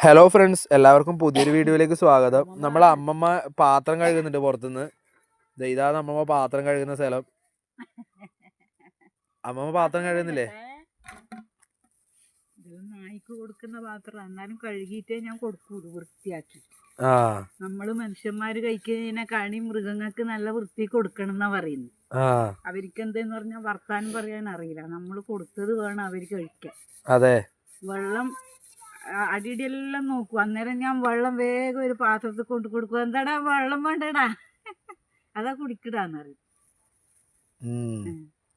Hello friends, എല്ലാവർക്കും പുതിയൊരു വീഡിയോയിലേക്ക് സ്വാഗതം. നമ്മളെ അമ്മമ്മ പാത്രം കഴുകുന്നുണ്ട് പുറത്തുനിന്ന്. ഇതാണ് അമ്മമ്മ പാത്രം കഴുകുന്ന സ്ഥലം. അമ്മമ്മ പാത്രം കഴുകുന്നില്ലേ? നായ്ക്ക് കൊടുക്കുന്ന പാത്രം എന്നാലും കഴുകിയിട്ടേ ഞാൻ കൊടുക്കൂല, വൃത്തിയാക്കി. നമ്മള് മനുഷ്യന്മാര് കഴിക്കുന്നതിനെക്കാണി മൃഗങ്ങൾക്ക് നല്ല വൃത്തി കൊടുക്കണം എന്നാ പറയുന്നത്. അവർക്ക് എന്തെന്ന് പറഞ്ഞാൽ വർത്താനം പറയാൻ അറിയില്ല. നമ്മൾ കൊടുത്തത് വേണം അവര് കഴിക്കാൻ. അതെ. വെള്ളം അടിയിടെല്ലാം നോക്കും. അന്നേരം ഞാൻ വെള്ളം വേഗം ഒരു പാത്രത്തിൽ കൊണ്ട് കൊടുക്കും. എന്താടാ വെള്ളം വേണ്ടടാ, അതാ കുടിക്കടാന്ന് പറയും.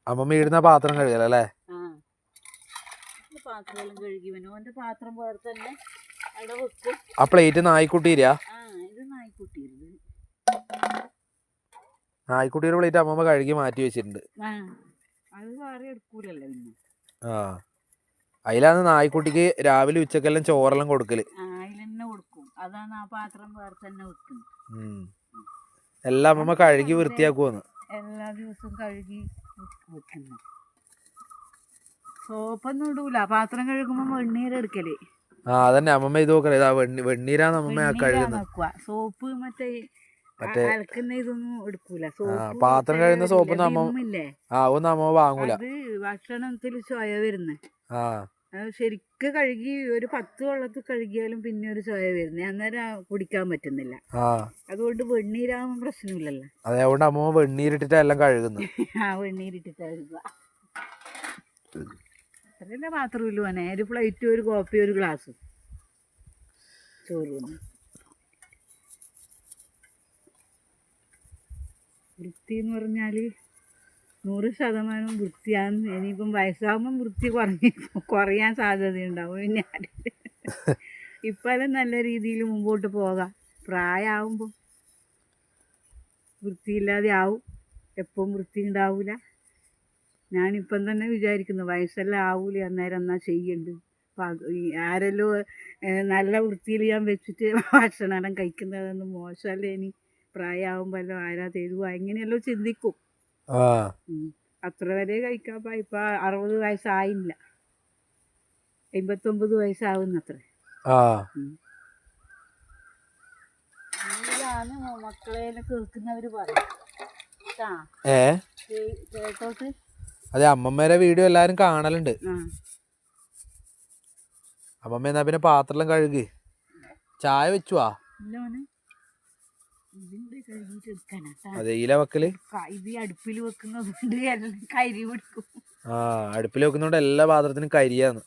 അമ്മമ്മ ഇടുന്ന പാത്രം കഴുകലല്ലേ? പാത്രമെല്ലാം കഴുകി ഓന്റെ പാത്രം വേറെ തന്നെ അവിടെ വെക്കും. ആ പ്ലേറ്റ് നായ്ക്കുട്ടീരാ? ഇത് നായ്ക്കുട്ടീരുത്. നായ്ക്കുട്ടിയുടെ പ്ലേറ്റ് അമ്മമ്മ കഴുകി മാറ്റി വെച്ചിട്ടുണ്ട്. അത് വേറെ എടുക്കൂലല്ലോ പിന്നെ. അതിലാണ് നായ്ക്കുട്ടിക്ക് രാവിലെ ഉച്ചക്കെല്ലാം ചോറെല്ലാം കൊടുക്കല്. അതിലെന്നെ കൊടുക്കും. അതാണ് ആ പാത്രം വേറെ തന്നെ വെക്കുന്നത്. എല്ലാം അമ്മമ്മ കഴുകി വൃത്തിയാക്കുവന്ന്. എല്ലാ ദിവസവും കഴുകി വെക്കുന്നു. സോപ്പൊന്നും ഇടൂല. പാത്രം കഴുകുമ്പോ വെണ്ണീരെടുക്കല്. അതന്നെ അമ്മമ്മ ഇത് നോക്കണേ. വെണ്ണീരാന്ന് അമ്മമ്മ കഴുകുന്നത്. സോപ്പ് മറ്റേ അലക്കുന്ന ഇതൊന്നും എടുക്കൂല. പാത്രം കഴുകുന്ന സോപ്പ് അമ്മമ്മ വാങ്ങൂല. അത് ഭക്ഷണത്തിൽ ചോയ വരുന്നേ. ശരിക്ക് കഴുകി ഒരു 10 വെള്ളത്തിൽ കഴുകിയാലും പിന്നെ ഒരു ചോയ വരുന്നേ. അന്നേരം കുടിക്കാൻ പറ്റുന്നില്ല. അതുകൊണ്ട് വെണ്ണീരാകുമ്പോൾ പ്രശ്നമില്ലല്ലോ. അതുകൊണ്ട് അമ്മ വെണ്ണീരിട്ടിട്ടാ എല്ലാം കഴുകുന്നു. വെണ്ണീരിട്ടിട്ട് കഴുകുക. അത്രയല്ലേ പാത്രമില്ല മോനെ. ഒരു പ്ലേറ്റ്, ഒരു കോപ്പി, ഒരു ഗ്ലാസ് ചോറ്. വൃത്തി എന്ന് പറഞ്ഞാൽ 100% വൃത്തിയാണ്. ഇനിയിപ്പം വയസ്സാകുമ്പം വൃത്തി കുറയാൻ സാധ്യതയുണ്ടാവും. പിന്നെ ഇപ്പം നല്ല രീതിയിൽ മുമ്പോട്ട് പോകാം. പ്രായമാകുമ്പോൾ വൃത്തിയില്ലാതെ ആവും. എപ്പം വൃത്തി ഉണ്ടാവില്ല. ഞാനിപ്പം തന്നെ വിചാരിക്കുന്നു വയസ്സെല്ലാം ആവൂലേ, അന്നേരം എന്നാ ചെയ്യണ്ട്. ആരെല്ലോ നല്ല വൃത്തിയിൽ ഞാൻ വെച്ചിട്ട് ഭക്ഷണം കഴിക്കുന്നതൊന്നും മോശമല്ലേ. ഇനി പ്രായമാകുമ്പോഴല്ലോ ആരാ തരുക, എങ്ങനെയല്ലോ ചിന്തിക്കും. അത്ര വരെ കഴിക്കാൻ. ഇപ്പൊ 60 വയസ്സായില്ല, 59 വയസ്സാവുന്നത്ര. മക്കളെ കേൾക്കുന്നവര് പറയും കേട്ടോട്ട്. അതെ, അമ്മമ്മേരെ വീഡിയോ എല്ലാരും കാണലുണ്ട്. അമ്മമ്മ എന്നാ പിന്നെ പാത്രം കഴുകി ചായ വെച്ചുവാ. അതെ, ഇല വെക്കല്. ഇത് അടുപ്പിൽ വെക്കുന്നതുകൊണ്ട് കരി പിടിക്കും. അടുപ്പിൽ വെക്കുന്നോണ്ട് എല്ലാ പാത്രത്തിനും കരിയാന്ന്.